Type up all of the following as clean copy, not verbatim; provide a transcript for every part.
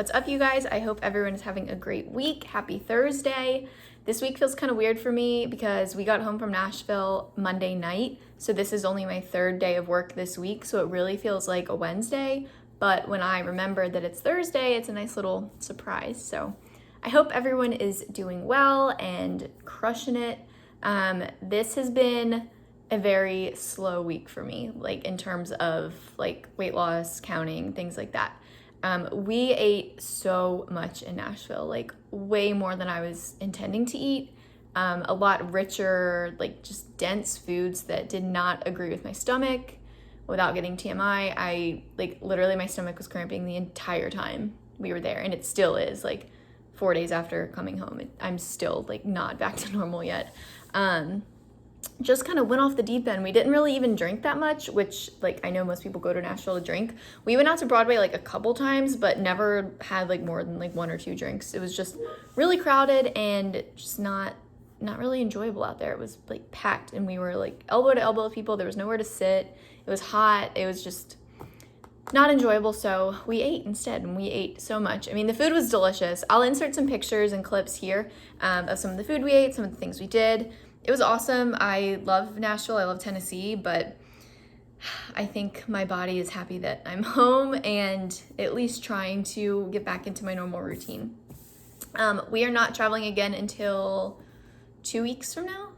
What's up, you guys? I hope everyone is having a great week. Happy Thursday. This week feels kind of weird for me because we got home from Nashville Monday night, so this is only my third day of work this week, so it really feels like a Wednesday, but when I remember that it's Thursday, it's a nice little surprise. So I hope everyone is doing well and crushing it. This has been a very slow week for me, like in terms of like weight loss, counting, things like that. We ate so much in Nashville, like way more than I was intending to eat. A lot richer, like just dense foods that did not agree with my stomach. Without getting TMI, I like literally my stomach was cramping the entire time we were there, and it still is. Like 4 days after coming home, I'm still like not back to normal yet. Just kind of went off the deep end. We didn't really even drink that much, which like I know most people go to Nashville to drink. We went out to Broadway like a couple times, but never had like more than like 1 or 2 drinks. It was just really crowded and just not really enjoyable out there. It was like packed and we were like elbow to elbow with people. There was nowhere to sit. It was hot. It was just not enjoyable, so we ate instead, and we ate so much. I mean, the food was delicious. I'll insert some pictures and clips here of some of the food we ate, some of the things we did. It was awesome. I love Nashville. I love Tennessee, but I think my body is happy that I'm home and at least trying to get back into my normal routine. We are not traveling again until 2 weeks from now,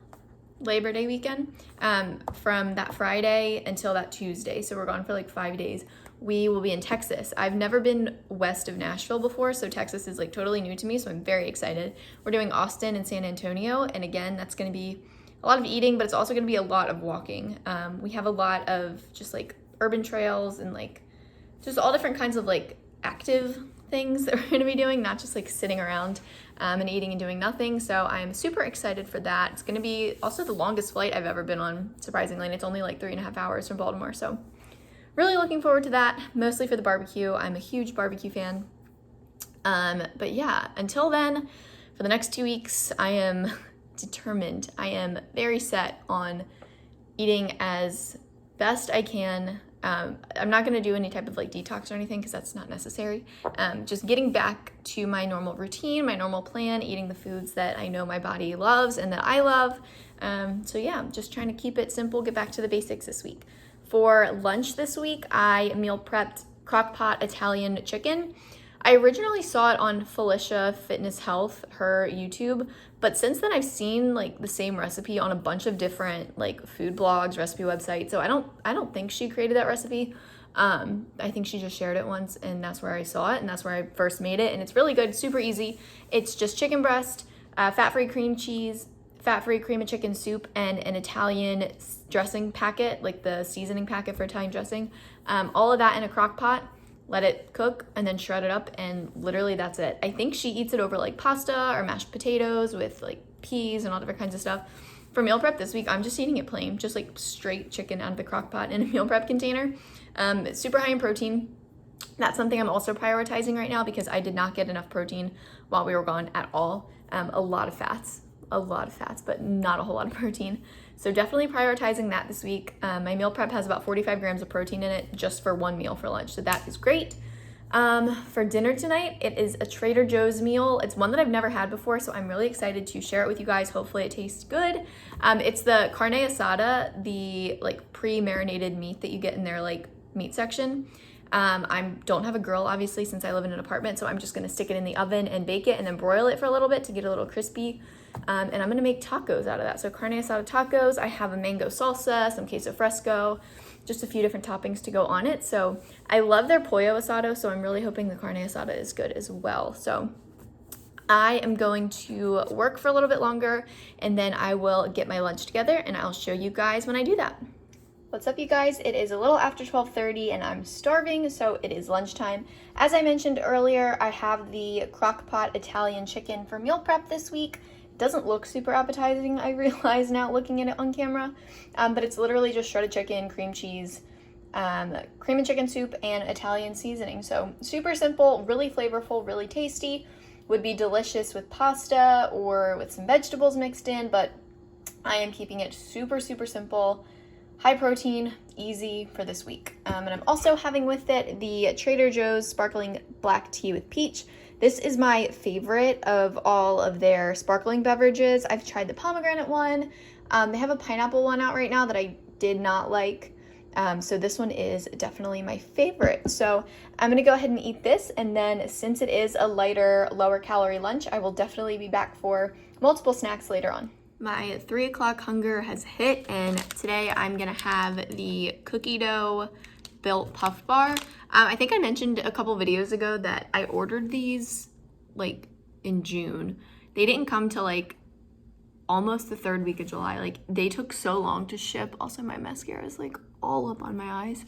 Labor Day weekend, from that Friday until that Tuesday. So we're gone for like 5 days. We will be in Texas. I've never been west of Nashville before, so Texas is like totally new to me, so I'm very excited. We're doing Austin and San Antonio, and again, that's gonna be a lot of eating, but it's also gonna be a lot of walking. We have a lot of just like urban trails and like just all different kinds of like active things that we're gonna be doing, not just like sitting around and eating and doing nothing. So I'm super excited for that. It's gonna be also the longest flight I've ever been on, surprisingly, and it's only like 3.5 hours from Baltimore, so really looking forward to that, mostly for the barbecue. I'm a huge barbecue fan. But yeah, until then, for the next 2 weeks, I am determined. I am very set on eating as best I can. I'm not gonna do any type of like detox or anything because that's not necessary. Just getting back to my normal routine, my normal plan, eating the foods that I know my body loves and that I love. So yeah, I'm just trying to keep it simple, get back to the basics this week. For lunch this week, I meal prepped crock-pot Italian chicken. I originally saw it on Felicia Fitness Health, her YouTube, but since then I've seen like the same recipe on a bunch of different like food blogs, recipe websites. So I don't think she created that recipe. I think she just shared it once, and that's where I saw it, and that's where I first made it, and it's really good, super easy. It's just chicken breast, fat-free cream cheese, fat-free cream of chicken soup, and an Italian dressing packet, like the seasoning packet for Italian dressing. All of that in a crock pot, let it cook, and then shred it up, and literally that's it. I think she eats it over like pasta or mashed potatoes with like peas and all different kinds of stuff. For meal prep this week, I'm just eating it plain, just like straight chicken out of the crock pot in a meal prep container. It's super high in protein. That's something I'm also prioritizing right now because I did not get enough protein while we were gone at all. A lot of fats, but not a whole lot of protein. So definitely prioritizing that this week. My meal prep has about 45 grams of protein in it just for one meal for lunch. So that is great. For dinner tonight, it is a Trader Joe's meal. It's one that I've never had before, so I'm really excited to share it with you guys. Hopefully it tastes good. It's the Carne Asada, the like pre-marinated meat that you get in their like meat section. I don't have a grill, obviously, since I live in an apartment, so I'm just gonna stick it in the oven and bake it and then broil it for a little bit to get a little crispy. And I'm gonna make tacos out of that. So carne asada tacos, I have a mango salsa, some queso fresco, just a few different toppings to go on it. So I love their pollo asado, so I'm really hoping the carne asada is good as well. So I am going to work for a little bit longer, and then I will get my lunch together, and I'll show you guys when I do that. What's up, you guys? It is a little after 12:30 and I'm starving, so it is lunchtime. As I mentioned earlier, I have the crock-pot Italian chicken for meal prep this week. It doesn't look super appetizing, I realize now looking at it on camera, but it's literally just shredded chicken, cream cheese, cream and chicken soup, and Italian seasoning. So super simple, really flavorful, really tasty. Would be delicious with pasta or with some vegetables mixed in, but I am keeping it super, super simple. High protein, easy for this week. And I'm also having with it the Trader Joe's sparkling black tea with peach. This is my favorite of all of their sparkling beverages. I've tried the pomegranate one. They have a pineapple one out right now that I did not like. So this one is definitely my favorite. So I'm gonna go ahead and eat this, and then since it is a lighter, lower calorie lunch, I will definitely be back for multiple snacks later on. My 3 o'clock hunger has hit, and today I'm gonna have the cookie dough built puff bar. I think I mentioned a couple videos ago that I ordered these like in June. They didn't come till like almost the 3rd week of July. Like, they took so long to ship. Also, my mascara is like all up on my eyes.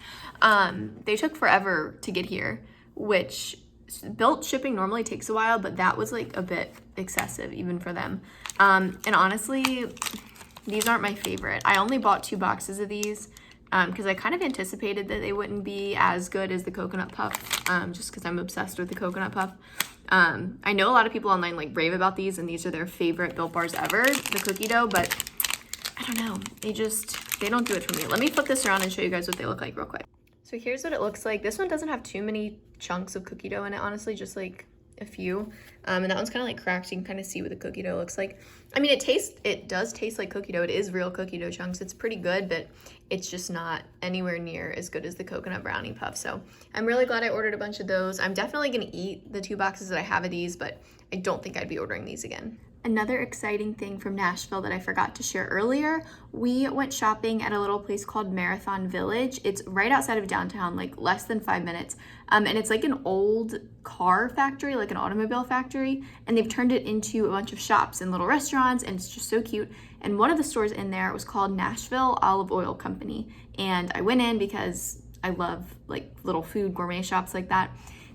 They took forever to get here, which built shipping normally takes a while, but that was like a bit excessive even for them. And honestly, these aren't my favorite. I only bought 2 boxes of these because I kind of anticipated that they wouldn't be as good as the coconut puff, just because I'm obsessed with the coconut puff. I know a lot of people online like rave about these, and these are their favorite Built Bars ever, the cookie dough, but I don't know, they don't do it for me. Let me flip this around and show you guys what they look like real quick. So here's what it looks like. This one doesn't have too many chunks of cookie dough in it, honestly, just like a few. And that one's kind of like cracked. You can kind of see what the cookie dough looks like. I mean, it does taste like cookie dough. It is real cookie dough chunks. It's pretty good, but it's just not anywhere near as good as the coconut brownie puff. So I'm really glad I ordered a bunch of those. I'm definitely gonna eat the 2 boxes that I have of these, but I don't think I'd be ordering these again. Another exciting thing from Nashville that I forgot to share earlier, we went shopping at a little place called Marathon Village. It's right outside of downtown, like less than 5 minutes. And it's like an old car factory, like an automobile factory. And they've turned it into a bunch of shops and little restaurants, and it's just so cute. And one of the stores in there was called Nashville Olive Oil Company. And I went in because I love like little food gourmet shops like that.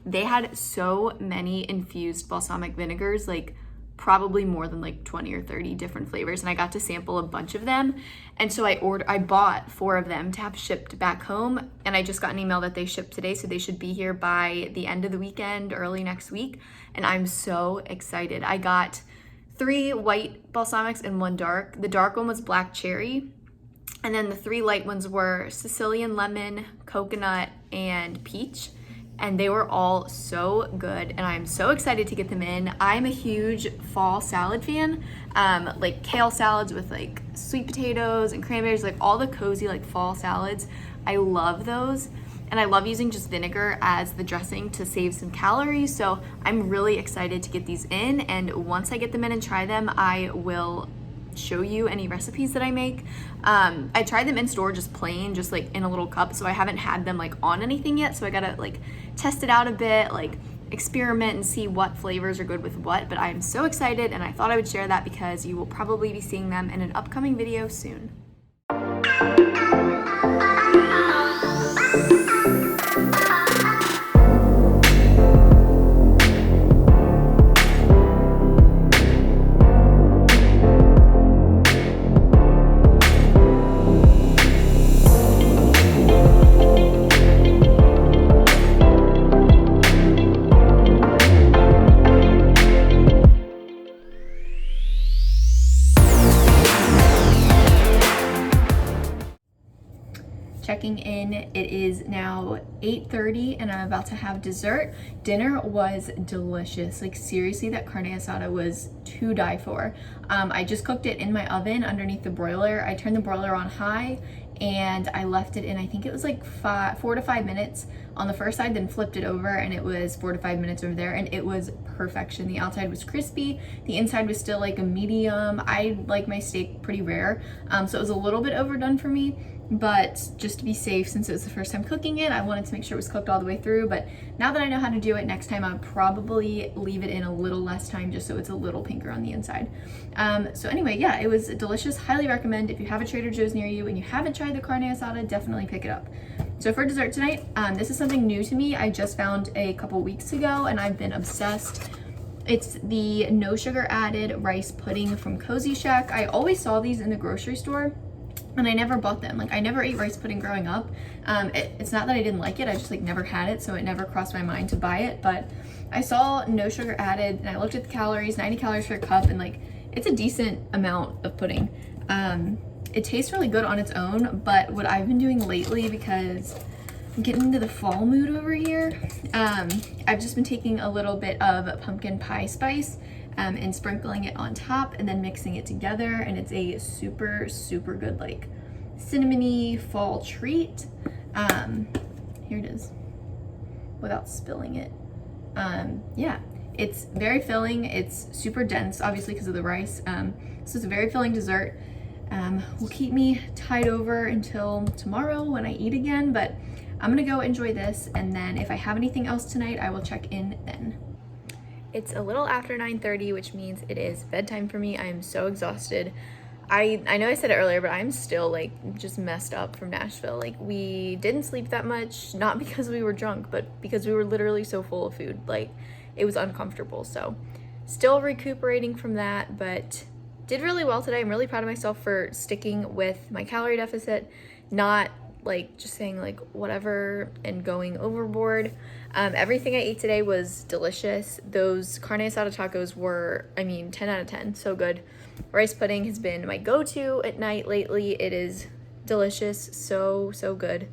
They had so many infused balsamic vinegars, like probably more than like 20 or 30 different flavors, and I got to sample a bunch of them. And so I bought 4 of them to have shipped back home, and I just got an email that they shipped today, so they should be here by the end of the weekend, early next week, and I'm so excited. I got 3 white balsamics and 1 dark. The dark one was black cherry, and then the 3 light ones were Sicilian lemon, coconut, and peach. And they were all so good, and I'm so excited to get them in. I'm a huge fall salad fan, like kale salads with like sweet potatoes and cranberries, like all the cozy like fall salads. I love those, and I love using just vinegar as the dressing to save some calories. So I'm really excited to get these in, and once I get them in and try them, I will show you any recipes that I make. I tried them in store just plain, just like in a little cup, so I haven't had them like on anything yet, so I gotta like test it out a bit, like experiment and see what flavors are good with what. But I am so excited, and I thought I would share that because you will probably be seeing them in an upcoming video soon. Checking in, it is now 8:30 and I'm about to have dessert. Dinner was delicious. Like seriously, that carne asada was to die for. I just cooked it in my oven underneath the broiler. I turned the broiler on high and I left it in, I think it was like 4 to 5 minutes on the first side, then flipped it over and it was 4 to 5 minutes over there, and it was perfection. The outside was crispy, the inside was still like a medium. I like my steak pretty rare, so it was a little bit overdone for me. But just to be safe, since it was the first time cooking it, I wanted to make sure it was cooked all the way through. But now that I know how to do it, next time I would probably leave it in a little less time just so it's a little pinker on the inside. So anyway, yeah, it was delicious. Highly recommend. If you have a Trader Joe's near you and you haven't tried the carne asada, definitely pick it up. So for dessert tonight, this is something new to me. I just found a couple weeks ago and I've been obsessed. It's the no sugar added rice pudding from Cozy Shack. I always saw these in the grocery store and I never bought them. Like I never ate rice pudding growing up. It's not that I didn't like it, I just like never had it, so it never crossed my mind to buy it. But I saw no sugar added and I looked at the calories, 90 calories for a cup, and like it's a decent amount of pudding. It tastes really good on its own, but what I've been doing lately, because I'm getting into the fall mood over here, I've just been taking a little bit of pumpkin pie spice and sprinkling it on top and then mixing it together, and it's a super, super good, like, cinnamony fall treat. Here it is, without spilling it. Yeah, it's very filling. It's super dense, obviously, because of the rice. So it's a very filling dessert. Will keep me tied over until tomorrow when I eat again, but I'm gonna go enjoy this, and then if I have anything else tonight, I will check in then. It's a little after 9:30, which means it is bedtime for me. I am so exhausted. I know I said it earlier, but I'm still like just messed up from Nashville. Like, we didn't sleep that much, not because we were drunk, but because we were literally so full of food. Like, it was uncomfortable. So still recuperating from that, but did really well today. I'm really proud of myself for sticking with my calorie deficit, not like just saying like whatever and going overboard. Everything I ate today was delicious. Those carne asada tacos were, I mean, 10 out of 10, so good. Rice pudding has been my go-to at night lately. It is delicious, so good.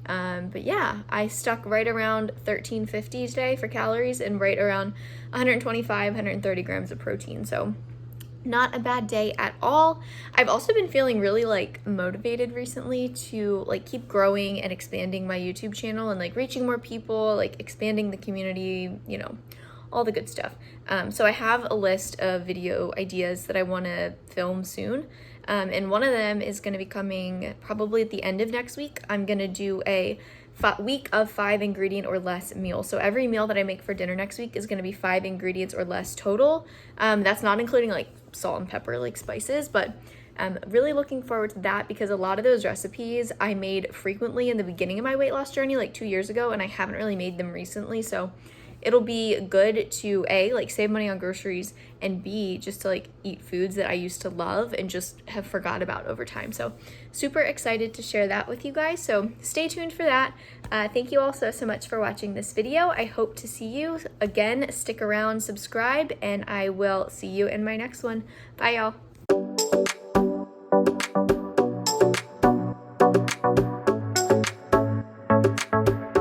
But yeah, I stuck right around 1350 today for calories and right around 125, 130 grams of protein. So not a bad day at all. I've also been feeling really like motivated recently to like keep growing and expanding my YouTube channel and like reaching more people, like expanding the community, you know, all the good stuff. So I have a list of video ideas that I want to film soon. And one of them is going to be coming probably at the end of next week. I'm going to do a week of 5 ingredient or less meal. So every meal that I make for dinner next week is going to be 5 ingredients or less total. That's not including like salt and pepper, like spices, but I'm really looking forward to that because a lot of those recipes I made frequently in the beginning of my weight loss journey, like 2 years ago, and I haven't really made them recently. So it'll be good to A, like save money on groceries, and B, just to like eat foods that I used to love and just have forgot about over time. So super excited to share that with you guys. So stay tuned for that. Thank you all so much for watching this video. I hope to see you again. Stick around, subscribe, and I will see you in my next one. Bye, y'all.